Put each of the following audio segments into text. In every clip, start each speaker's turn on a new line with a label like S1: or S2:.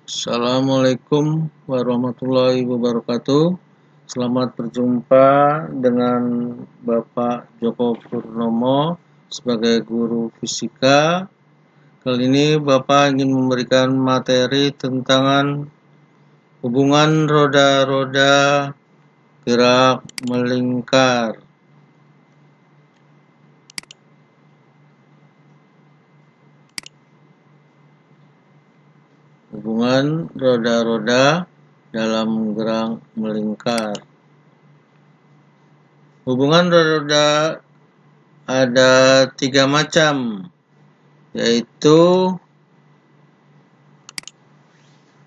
S1: Assalamualaikum warahmatullahi wabarakatuh. Selamat berjumpa dengan Bapak Joko Purnomo sebagai guru fisika. Kali ini Bapak ingin memberikan materi tentang hubungan roda-roda gerak melingkar. Hubungan roda-roda dalam gerak melingkar. Hubungan roda-roda ada 3 macam, yaitu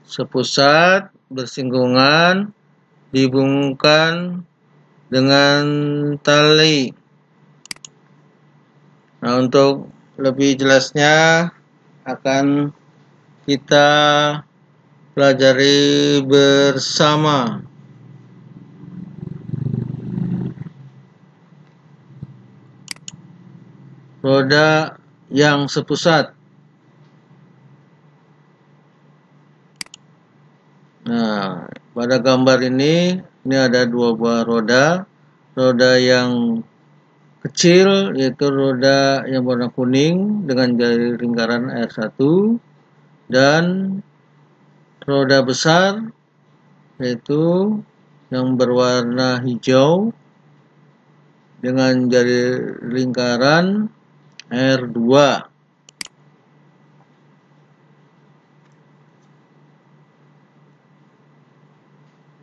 S1: sepusat, bersinggungan, dihubungkan dengan tali. Nah, untuk lebih jelasnya akan kita pelajari bersama. Roda yang sepusat. Nah, pada gambar ini ada 2 buah roda. Roda yang kecil yaitu roda yang warna kuning dengan jari lingkaran R1, dan roda besar yaitu yang berwarna hijau dengan jari lingkaran R2.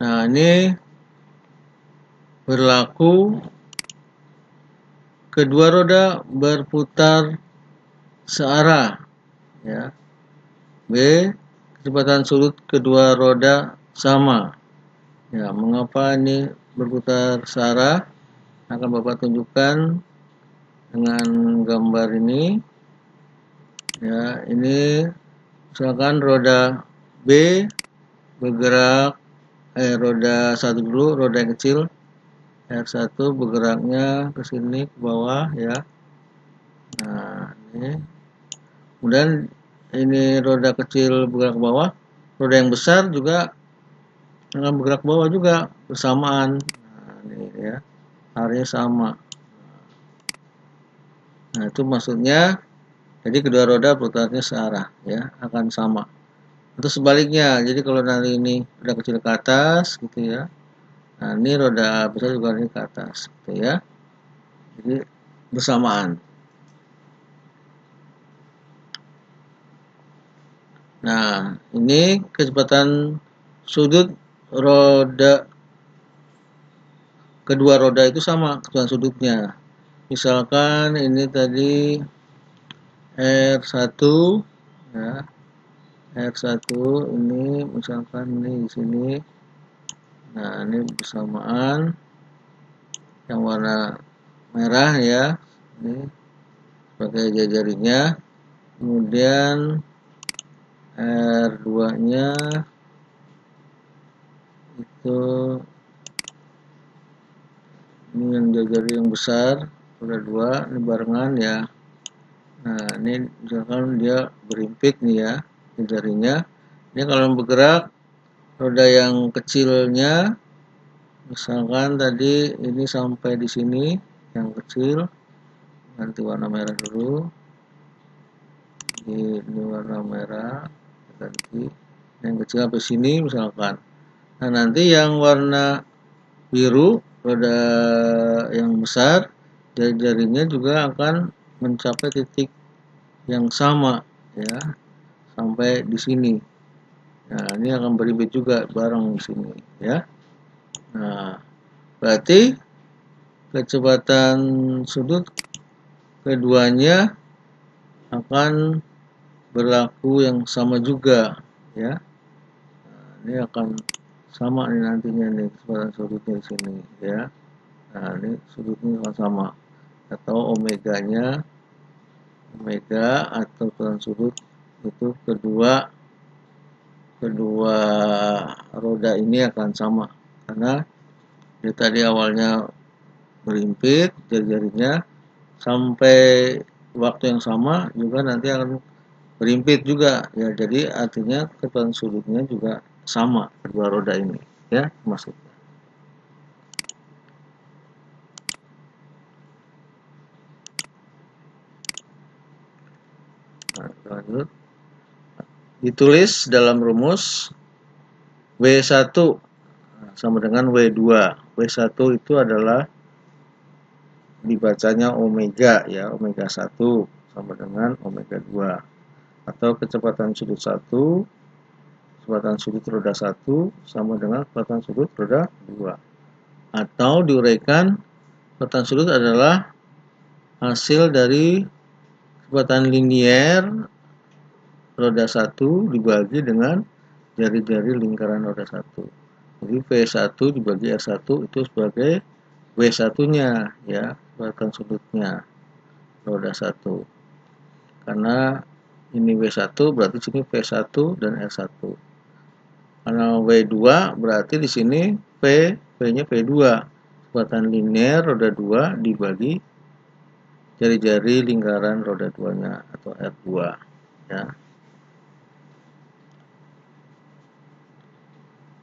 S1: Nah, ini berlaku kedua roda berputar searah, ya. B, kecepatan sudut kedua roda sama. Ya, mengapa ini berputar searah? Akan Bapak tunjukkan dengan gambar ini. Ya, ini misalkan roda B bergerak, roda 1 dulu, roda yang kecil R1 bergeraknya ke sini ke bawah, ya. Nah, ini kemudian ini roda kecil bergerak ke bawah, roda yang besar juga akan bergerak ke bawah juga bersamaan. Nah, ini ya, arahnya sama. Nah, itu maksudnya jadi kedua roda putarnya searah, ya, akan sama. Atau sebaliknya, jadi kalau nanti ini roda kecil ke atas gitu ya, nah ini roda besar juga ini ke atas gitu ya, jadi bersamaan. Nah, ini kecepatan sudut roda, kedua roda itu sama kecepatan sudutnya. Misalkan ini tadi R1, ya, R1 ini misalkan ini di sini. Nah, ini bersamaan yang warna merah, ya, ini sebagai jari-jarinya. Kemudian R2 nya itu ini yang jari yang besar, roda 2 ini barengan, ya. Nah, ini misalkan dia berimpit nih, ya, jarinya. Ini kalau bergerak roda yang kecilnya, misalkan tadi ini sampai di sini yang kecil, ganti warna merah dulu. Ini warna merah, ganti yang kecil sampai sini misalkan. Nah, nanti yang warna biru, roda yang besar, jari-jarinya juga akan mencapai titik yang sama, ya, sampai di sini. Nah, ini akan berimpit juga bareng di sini, ya. Nah, berarti kecepatan sudut keduanya akan berlaku yang sama juga, ya. Nah, ini akan sama nih nantinya nih kecepatan sudutnya di sini, ya. Nah, ini sudutnya akan sama, atau omeganya, omega atau kecepatan sudut itu kedua roda ini akan sama, karena dia tadi awalnya berimpit jari-jarinya, sampai waktu yang sama juga nanti akan berimpit juga ya, jadi artinya kecepatan sudutnya juga sama kedua roda ini ya maksudnya. Nah, lanjut. Ditulis dalam rumus W1 sama dengan W2. W1 itu adalah dibacanya omega ya, omega 1 sama dengan omega 2, atau kecepatan sudut 1, kecepatan sudut roda 1 sama dengan kecepatan sudut roda 2. Atau diuraikan, kecepatan sudut adalah hasil dari kecepatan linier roda 1 dibagi dengan jari-jari lingkaran roda 1. Jadi V1 dibagi R1 itu sebagai W1-nya ya, kecepatan sudutnya roda 1. Karena ini W1 berarti sini V1 dan R1. Karena W2 berarti di sini V-nya V2. Kecepatan linear roda 2 dibagi jari-jari lingkaran roda 2-nya atau R2 ya.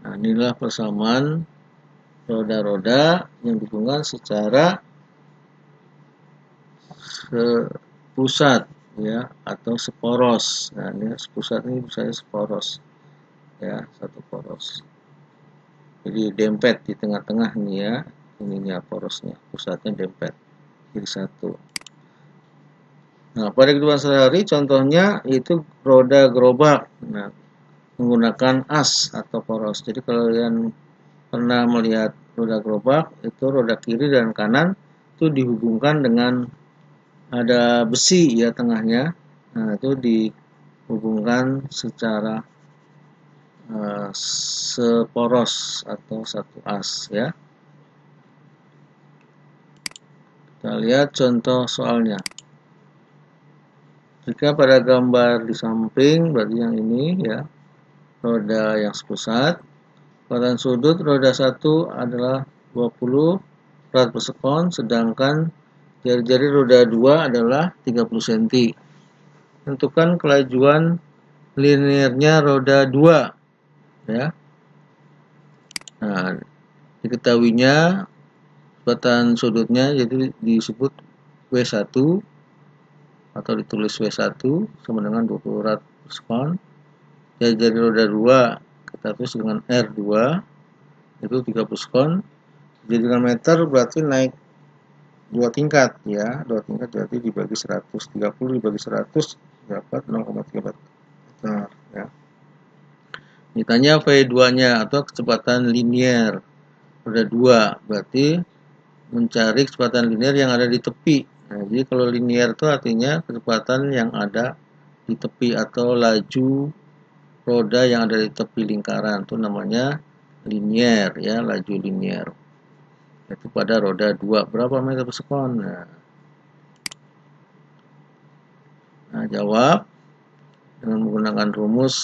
S1: Nah, inilah persamaan roda-roda yang dihubungkan secara sepusat ya atau seporos. Nah, ini sepusat ini bisa seporos ya, satu poros. Jadi dempet di tengah-tengah nih ya, ininya porosnya, pusatnya dempet jadi satu. Nah, pada kehidupan sehari contohnya itu roda gerobak. Nah, menggunakan as atau poros. Jadi kalau kalian pernah melihat roda gerobak, itu roda kiri dan kanan itu dihubungkan dengan ada besi ya tengahnya. Nah, itu dihubungkan secara seporos atau satu as ya. Kita lihat contoh soalnya. Jika pada gambar di samping, berarti yang ini ya, roda yang sepusat, kecepatan sudut roda 1 adalah 20 rad per sekon, sedangkan jari-jari roda 2 adalah 30 cm. Tentukan kelajuan linearnya roda 2 ya. Nah, diketahuinya kecepatan sudutnya jadi disebut W1 atau ditulis W1 sama dengan 20 rad per sekon. Jari-jari roda 2 kita tulis dengan R2 itu 30 sekon. Jadi dengan meter berarti naik 2 tingkat ya, 2 tingkat berarti dibagi 130 dibagi 100 dapat 0,3 meter ya. Ditanya V2-nya atau kecepatan linear roda 2, berarti mencari kecepatan linear yang ada di tepi. Nah, jadi kalau linear itu artinya kecepatan yang ada di tepi atau laju roda yang ada di tepi lingkaran, itu namanya linear ya, laju linear. Itu pada roda 2 berapa meter per sekon? Nah, jawab dengan menggunakan rumus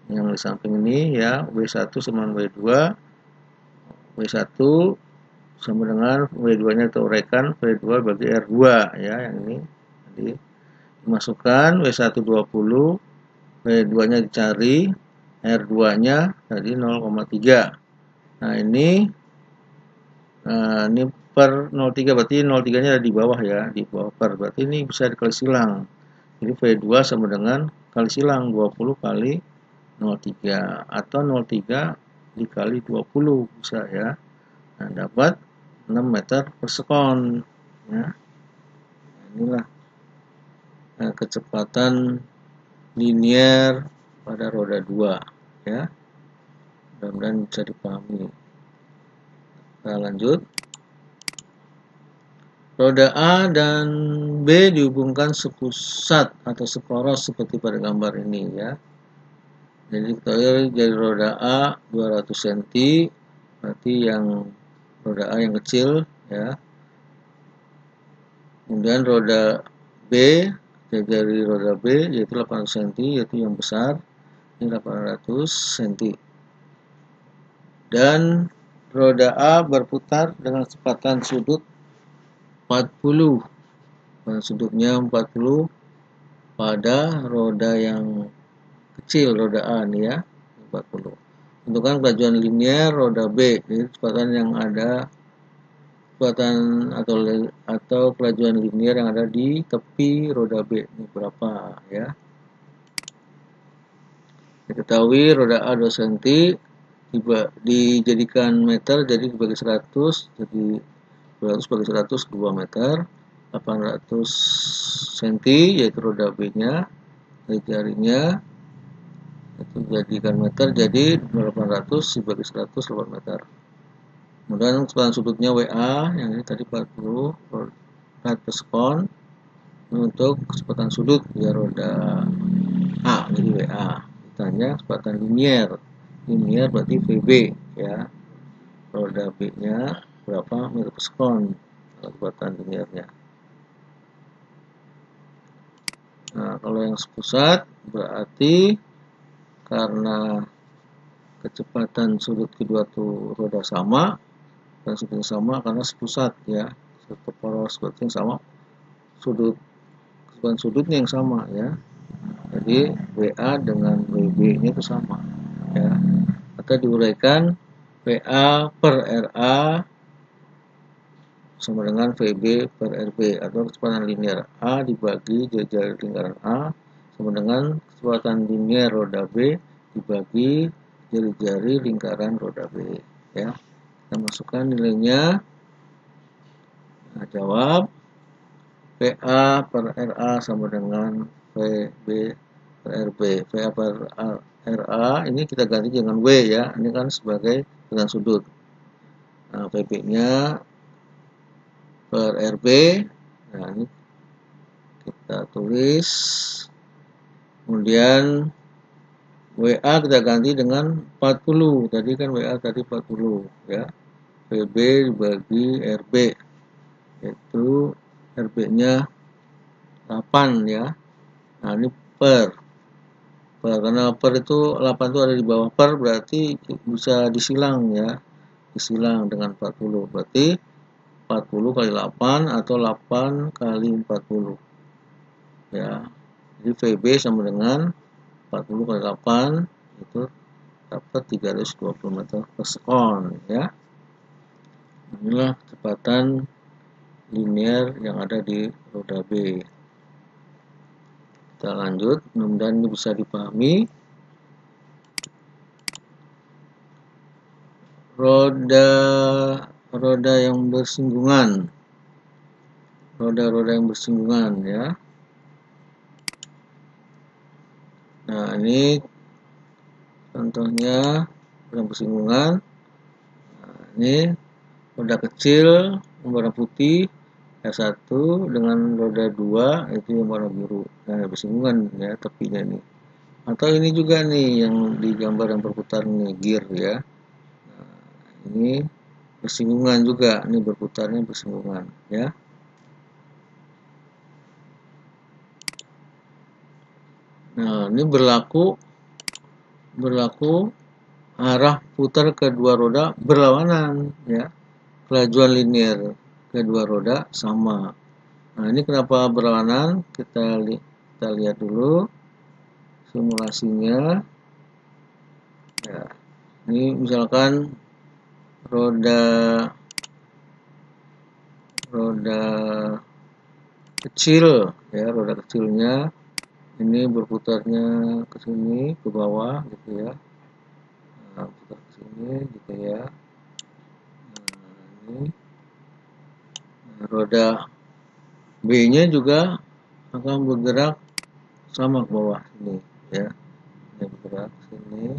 S1: yang di samping ini ya, W1 sama W2. W1 sama dengan W2-nya kita uraikan V2 bagi R2 ya, yang ini. Jadi dimasukkan W1 20, W2-nya dicari, R2-nya tadi 0,3. Nah, ini per 0,3 berarti 0,3-nya ada di bawah ya, di bawah per. Berarti ini bisa dikali silang. Jadi V2 sama dengan kali silang 20 kali 0,3 atau 0,3 dikali 20 bisa ya. Nah, dapat 6 meter per sekon ya. Nah, inilah kecepatan linear pada roda 2 ya. Mudah-mudahan bisa dipahami. Kita lanjut. Roda A dan B dihubungkan sepusat atau seporos seperti pada gambar ini ya. Jadi kita lihat dari roda A 200 cm, berarti yang roda A yang kecil ya. Kemudian roda B, dari roda B yaitu 800 cm, yaitu yang besar, ini 800 cm. Dan roda A berputar dengan kecepatan sudut 40. Sudutnya 40 pada roda yang kecil, roda A nih ya, 40. Tentukan kelajuan linear roda B, jadi kecepatan yang ada kecepatan atau kelajuan linear yang ada di tepi roda B ini berapa ya. Diketahui roda A 2 cm dijadikan meter, jadi dibagi 100, jadi 200 bagi 100 2 meter. 800 cm yaitu roda B nya, dari jarinya itu jadikan meter, jadi 800 dibagi 100 8 meter. Kemudian kecepatan sudutnya WA yang ini tadi 40 rad per sekon untuk kecepatan sudut ya roda A, jadi WA. Ditanya kecepatan linier berarti VB ya, roda B nya berapa meter per sekon kecepatan liniernya. Nah, kalau yang sepusat berarti karena kecepatan sudut kedua tuh roda sama dan sudutnya sama karena sepusat ya, satu poros berarti yang sama, kecepatan sudutnya yang sama ya, jadi WA dengan WB nya itu sama ya, atau diuraikan WA per RA sama dengan VB per RB, atau kecepatan linear A dibagi jari-jari lingkaran A sama dengan kecepatan linear roda B dibagi jari-jari lingkaran roda B ya. Kita masukkan nilainya. Nah, jawab VA per RA sama dengan VB per RB. VA per RA ini kita ganti dengan W ya, ini kan sebagai dengan sudut. Nah, VB nya per RB, nah ini kita tulis, kemudian WA kita ganti dengan 40, tadi kan WA tadi 40 ya, VB dibagi RB, yaitu RB nya 8 ya. Nah ini per, karena per itu 8 itu ada di bawah per, berarti bisa disilang ya, disilang dengan 40, berarti 40 kali 8 atau 8 kali 40 ya, jadi VB sama dengan 40 kali 8 itu dapat 320 meter per sekon ya. Inilah kecepatan linear yang ada di roda B. Kita lanjut, mudah-mudahan ini bisa dipahami. Roda yang bersinggungan, roda-roda yang bersinggungan ya. Nah ini contohnya yang bersinggungan. Nah, ini roda kecil yang warna putih R1 dengan roda 2 itu yang warna biru, nah bersinggungan ya tepinya nih. Atau ini juga nih yang di gambar yang berputar nih, gear ya. Nah, ini bersinggungan juga, ini berputarnya bersinggungan ya. Nah ini berlaku arah putar kedua roda berlawanan ya, kelajuan linear kedua roda sama. Nah ini kenapa berlawanan, kita lihat dulu simulasinya ya. Ini misalkan roda kecil ya, roda kecilnya ini berputarnya ke sini ke bawah gitu ya. Nah, putar ke sini gitu ya. Nah, ini roda B nya juga akan bergerak sama ke bawah ini ya, ini bergerak ke sini.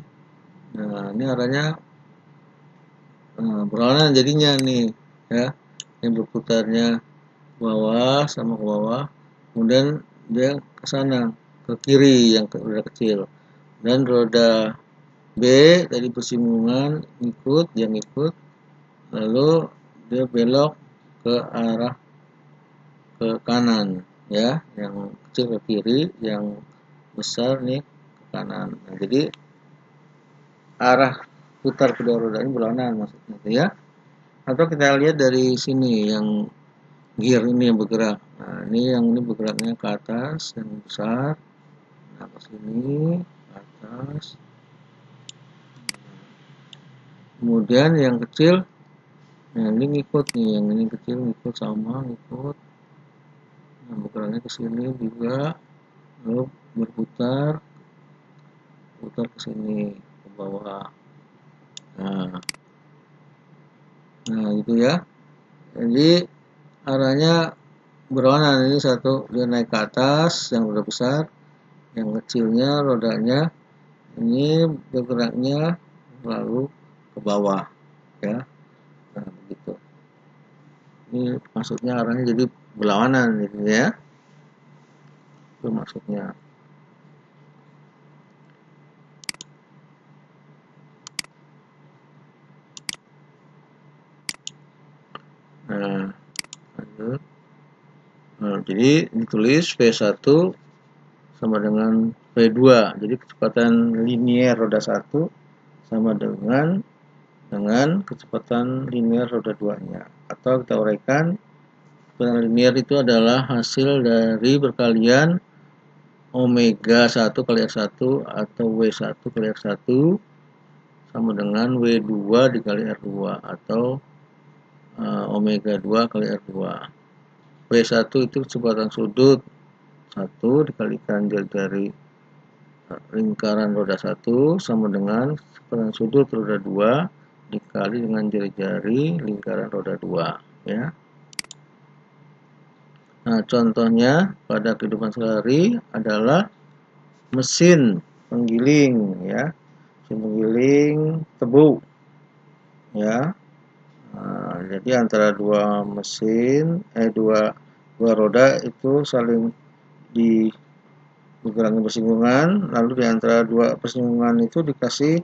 S1: Nah ini arahnya berlawanan jadinya nih ya, ini berputarnya ke bawah sama ke bawah, kemudian dia ke sana ke kiri yang roda kecil, dan roda B tadi bersinggungan yang ikut, lalu dia belok ke arah ke kanan ya, yang kecil ke kiri, yang besar nih ke kanan. Nah, jadi arah putar kedua roda ini berlawanan maksudnya ya. Atau kita lihat dari sini yang gear ini yang bergerak. Nah, ini yang ini bergeraknya ke atas, yang besar. Nah, ke sini, ke atas. Kemudian yang kecil, yang ini ngikut nih, yang ini kecil ngikut sama, ngikut. Nah, bergeraknya ke sini juga, lalu berputar, putar ke sini, ke bawah. Nah, itu ya. Jadi arahnya berlawanan. Ini satu dia naik ke atas, yang roda besar, yang kecilnya rodanya ini bergeraknya lalu ke bawah, ya. Nah, begitu. Ini maksudnya arahnya jadi berlawanan, gitu ya. Itu maksudnya. Nah, lanjut. Nah, jadi ditulis V1 sama dengan V2. Jadi kecepatan linier roda 1 sama dengan kecepatan linier roda 2-nya. Atau kita uraikan, kecepatan linier itu adalah hasil dari perkalian omega 1 kali R1 atau W1 kali R1 sama dengan W2 dikali R2 atau omega 2 kali R2. W1 itu kecepatan sudut 1 dikalikan dari lingkaran roda 1 sama dengan kecepatan sudut roda 2 dikali dengan jari-jari lingkaran roda 2, ya. Nah, contohnya pada kehidupan sehari adalah mesin penggiling, ya. Mesin penggiling tebu, ya. Nah, jadi antara dua mesin, dua roda itu saling bergeraknya bersinggungan, lalu di antara dua persinggungan itu dikasih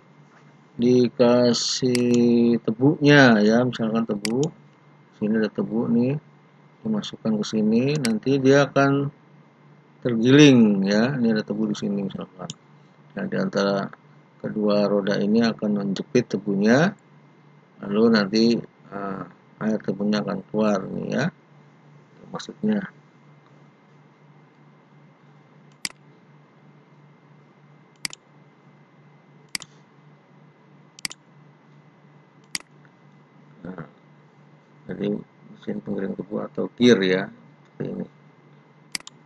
S1: tebunya, ya. Misalkan tebu, sini ada tebu nih, dimasukkan ke sini, nanti dia akan tergiling, ya. Ini ada tebu di sini misalkan. Nah, di antara kedua roda ini akan menjepit tebunya, lalu nanti air tebunya akan keluar nih, ya. Itu maksudnya. Nah, jadi mesin penggiling tebu atau gear, ya, seperti ini.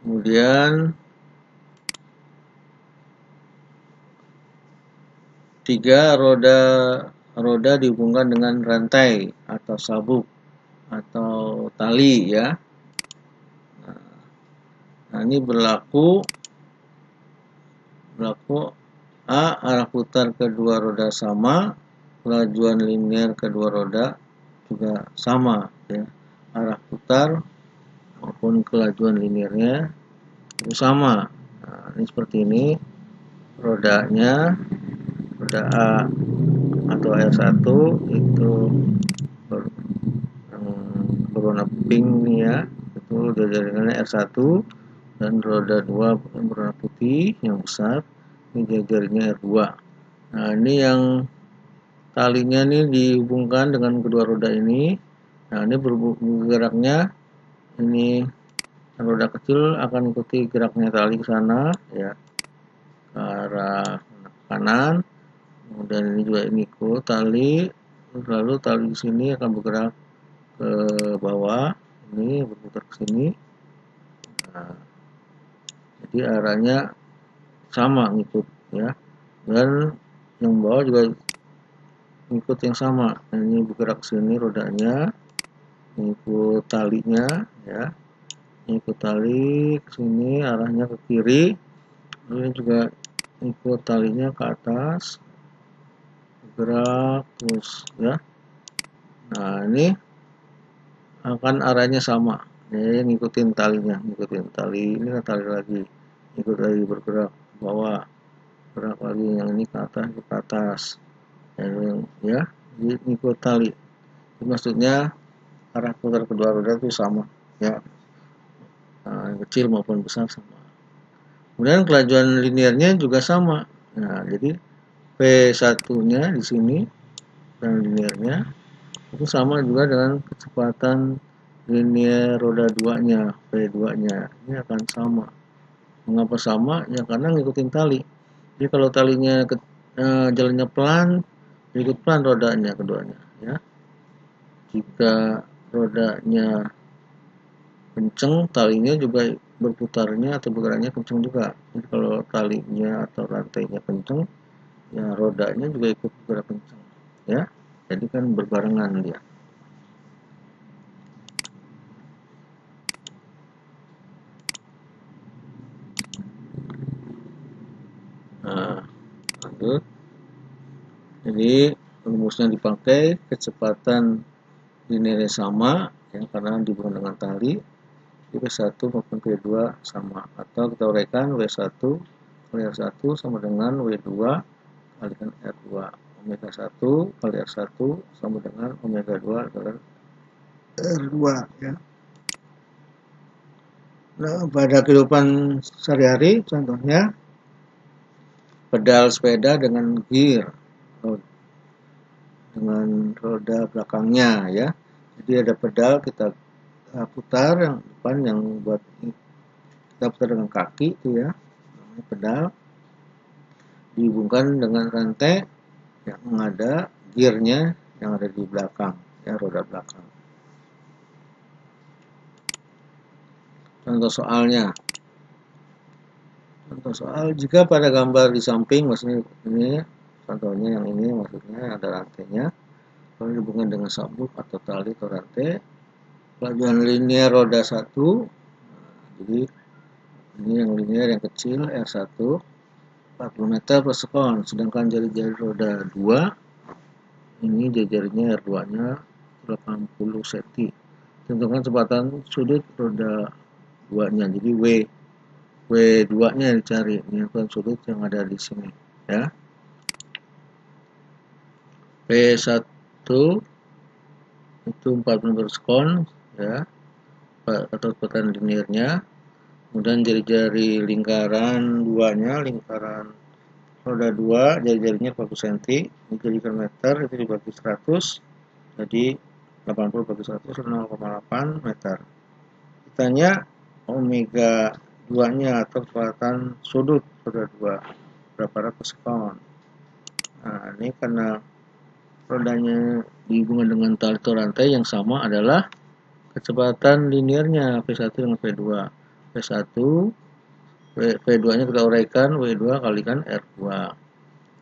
S1: Kemudian tiga roda dihubungkan dengan rantai atau sabuk atau tali, ya. Nah, ini berlaku A, arah putar kedua roda sama, kelajuan linier kedua roda juga sama, ya. Arah putar maupun kelajuan liniernya itu sama. Nah, ini seperti ini. Rodanya, roda A atau R1 itu berwarna pink nih, ya. Itu jaringannya R1, dan roda 2 berwarna putih yang besar, ini jaringnya R2. Nah, ini yang talinya nih dihubungkan dengan kedua roda ini. Nah, ini bergeraknya, ini roda kecil akan ikuti geraknya tali ke sana, ya, ke arah kanan. Kemudian ini juga ikut tali, lalu tali di sini akan bergerak ke bawah, ini berputar ke sini. Nah, jadi arahnya sama ngikut, ya, dan yang bawah juga ngikut yang sama. Nah, ini bergerak ke sini rodanya, ngikut talinya, ya, ngikut tali ke sini, arahnya ke kiri. Ini juga ngikut talinya ke atas, bergerak terus, ya. Nah, ini akan arahnya sama, ya, ngikutin talinya, ngikutin tali ini kan tali lagi, ikut lagi bergerak ke bawah, gerak lagi, yang ini ke atas, ya, jadi ngikut tali. Jadi maksudnya arah putar kedua roda itu sama, ya, kecil maupun besar sama. Kemudian kelajuan liniernya juga sama. Nah, jadi P1-nya di sini dan liniernya itu sama juga dengan kecepatan linear roda 2-nya, V2-nya ini akan sama. Mengapa sama? Ya karena ngikutin tali. Jadi kalau talinya jalannya pelan, ikut pelan rodanya keduanya, ya. Jika rodanya kenceng, talinya juga berputarnya atau bergeraknya kenceng juga. Jadi kalau talinya atau rantainya kenceng, ya rodanya juga ikut bergerak kenceng, ya. Jadi kan berbarengan dia. Nah, lanjut. Jadi rumusnya dipakai, kecepatan linearnya sama, ya, karena dihubungkan dengan tali. V1 maupun V2 sama, atau kita uraikan W1 kali R1 sama dengan W2 kalikan R2. Omega 1 kali R1 sama dengan Omega 2 kali R2, ya. Nah, pada kehidupan sehari-hari contohnya pedal sepeda dengan gear dengan roda belakangnya, ya. Jadi ada pedal kita putar, yang depan yang buat kita putar dengan kaki itu, ya, namanya pedal, dihubungkan dengan rantai yang ada gearnya yang ada di belakang, ya, roda belakang. Contoh soalnya, contoh soal, jika pada gambar di samping, maksudnya ini contohnya yang ini, maksudnya ada rantainya, kalau dihubungkan dengan sabuk atau tali atau rantai, pelajaran linear roda 1, jadi ini yang linear yang kecil R1 40 meter per sekon, sedangkan jari-jari roda 2 ini jari-jarinya R2-nya 80 cm. Tentukan kecepatan sudut roda 2-nya. Jadi W2-nya dicari, ini sudut yang ada di sini, ya. P1 itu 40 meter per sekon, ya, atau kecepatan linearnya. Kemudian jari-jari lingkaran 2-nya, lingkaran roda 2, jari-jarinya 40 cm, ini jadikan meter, itu dibagi 100, jadi 80 bagi 100 0,8 meter. Ditanya omega 2-nya atau kecepatan sudut roda 2 berapa rad per sekon. Nah, ini karena rodanya dihubungkan dengan tali atau rantai yang sama adalah kecepatan linearnya V1 dengan V2. V1 V2-nya kita uraikan, W2 kalikan R2.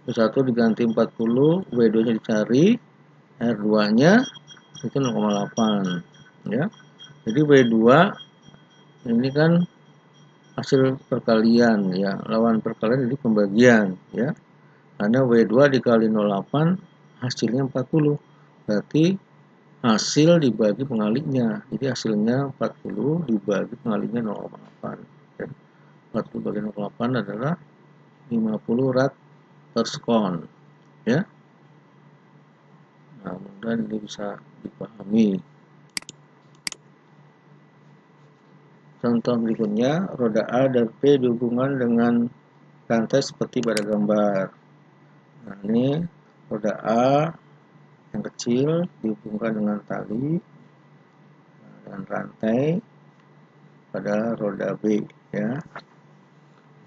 S1: V1 diganti 40, W2-nya dicari, R2-nya itu 0,8, ya. Jadi W2 ini kan hasil perkalian, ya, lawan perkalian jadi pembagian, ya. Karena W2 dikali 0,8 hasilnya 40. Berarti hasil dibagi pengalinya. Jadi hasilnya 40 dibagi pengalinya 0,8. 40 bagi 0,8 adalah 50 rad per sekon, ya. Nah, mudah-mudahan ini bisa dipahami. Contoh berikutnya, roda A dan P dihubungkan dengan rantai seperti pada gambar. Nah, ini roda A yang kecil dihubungkan dengan tali dan rantai pada roda B, ya.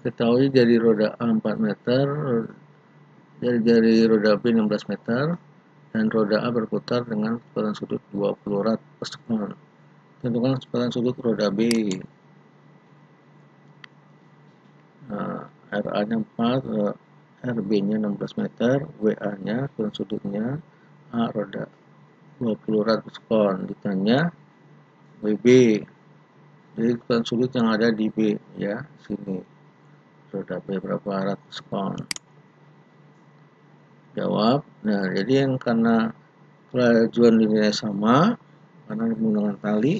S1: Ketahui dari roda A 4 meter, dari roda B 16 meter, dan roda A berputar dengan kecepatan sudut 20 rad per sekon. Tentukan kecepatan sudut roda B. Nah, RA-nya 4, RB-nya 16 meter, WA-nya kecepatan sudutnya A roda 20 rad per sekon. Ditanya WB, jadi kecepatan sudut yang ada di B, ya, sini. Roda B berapa rad per sekon? Jawab. Nah, jadi yang karena kelajuan linearnya sama, karena menggunakan tali,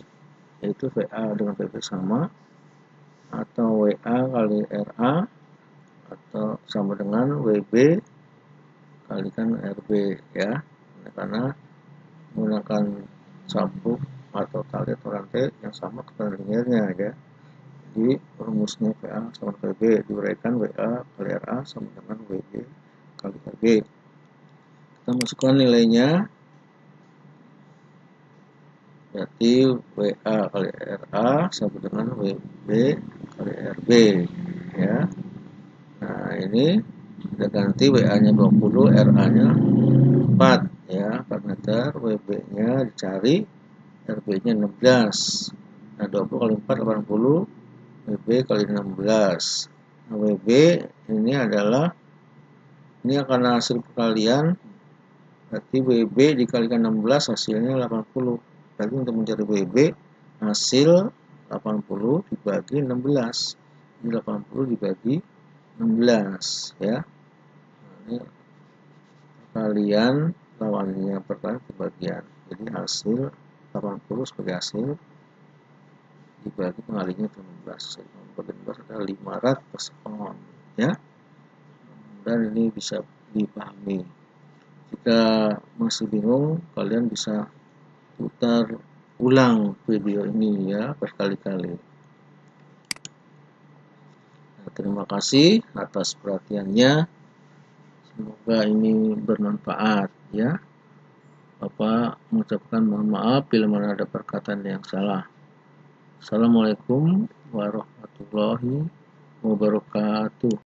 S1: yaitu VA dengan VB sama, atau WA kali RA, atau sama dengan WB kalikan RB, ya. Karena menggunakan sabuk atau tali atau rantai yang sama kecepatan linearnya, ya. Jadi rumusnya VA sama VB diuraikan WA kali RA sama dengan WB kali RB. Kita masukkan nilainya. Berarti WA kali RA sama dengan WB kali RB, ya. Nah, ini kita ganti WA-nya 20, RA-nya 4, ya, 4 meter. WB-nya dicari, RB-nya 16. Nah, 20 kali 4 80, WB kali 16. Nah, WB ini adalah, ini akan hasil perkalian, berarti WB dikalikan 16 hasilnya 80. Berarti untuk mencari WB hasil 80 dibagi 16. Ini 80 dibagi 16, ya. Nah, ini perkalian lawannya perkalian kebagian. Jadi hasil 80 sebagai hasil dibagi pengalinya 16. Jadi bagi 16 adalah 500 ohm, ya. Dan ini bisa dipahami. Jika masih bingung, kalian bisa putar ulang video ini, ya, berkali-kali. Nah, terima kasih atas perhatiannya. Semoga ini bermanfaat, ya. Bapak mengucapkan mohon maaf bila mana ada perkataan yang salah. Assalamualaikum warahmatullahi wabarakatuh.